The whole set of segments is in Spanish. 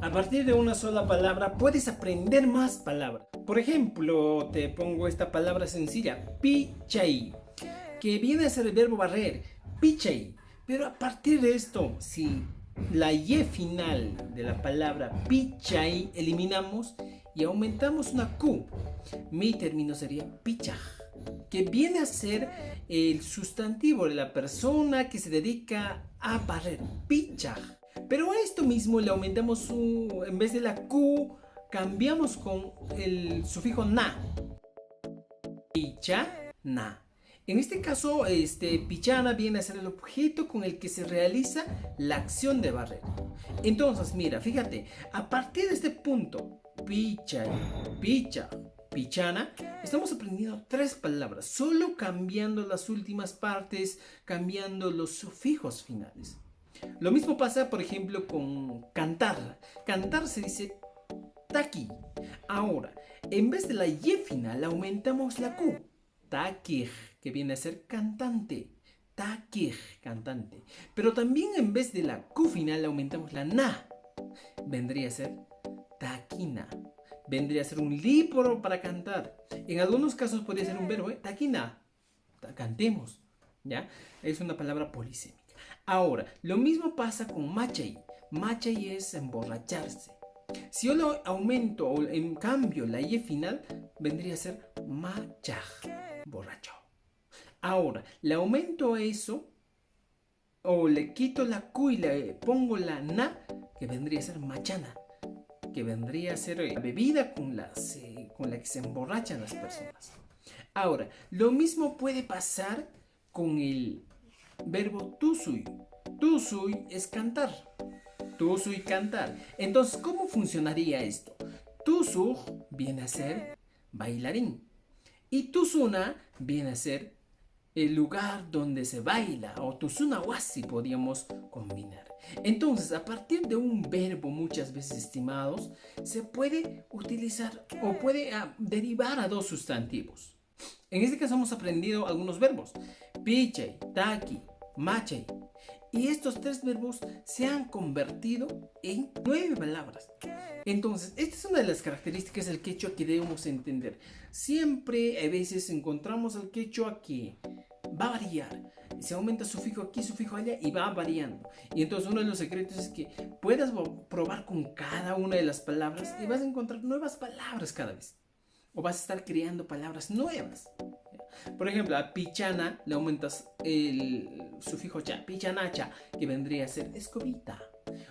A partir de una sola palabra puedes aprender más palabras. Por ejemplo, te pongo esta palabra sencilla, pichai, que viene a ser el verbo barrer, pichai. Pero a partir de esto, si la y final de la palabra pichai eliminamos y aumentamos una q, mi término sería pichaj, que viene a ser el sustantivo de la persona que se dedica a barrer, pichaj. Pero a esto mismo le aumentamos en vez de la q, cambiamos con el sufijo na, pichana. En este caso, pichana viene a ser el objeto con el que se realiza la acción de barrer. Entonces, mira, fíjate, a partir de este punto, picha, picha, pichana, estamos aprendiendo tres palabras, solo cambiando las últimas partes, cambiando los sufijos finales. Lo mismo pasa, por ejemplo, con cantar. Cantar se dice taqui. Ahora, en vez de la y final, aumentamos la q. Taquij, que viene a ser cantante. Taquij, cantante. Pero también en vez de la q final, aumentamos la na. Vendría a ser taquina. Vendría a ser un libro para cantar. En algunos casos podría ser un verbo, taquina. Cantemos. ¿Ya? Es una palabra polisémica. Ahora, lo mismo pasa con machai. Machai es emborracharse. Si yo lo aumento o en cambio la y final, vendría a ser machaj, borracho. Ahora, le aumento eso o le quito la q y le pongo la na, que vendría a ser machana, que vendría a ser la bebida con la que se emborrachan las personas. Ahora, lo mismo puede pasar con el verbo tusui. Tusui es cantar. Tusui, cantar. Entonces, ¿cómo funcionaría esto? Tusu viene a ser bailarín. Y tusuna viene a ser el lugar donde se baila. O tusuna wasi podríamos combinar. Entonces, a partir de un verbo, muchas veces, estimados, se puede utilizar o puede derivar a dos sustantivos. En este caso hemos aprendido algunos verbos. Pichai, taki, machai. Y estos tres verbos se han convertido en 9 palabras. Entonces, esta es una de las características del quechua que debemos entender. Siempre a veces encontramos al quechua que va a variar. Se aumenta sufijo aquí, sufijo allá y va variando. Y entonces uno de los secretos es que puedas probar con cada una de las palabras y vas a encontrar nuevas palabras cada vez. O vas a estar creando palabras nuevas. Por ejemplo, a pichana le aumentas el sufijo cha, pichanacha, que vendría a ser escobita.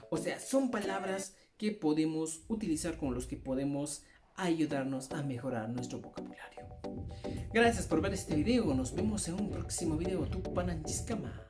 O sea, son palabras que podemos utilizar con los que podemos ayudarnos a mejorar nuestro vocabulario. Gracias por ver este video. Nos vemos en un próximo video. Tupananchiskama.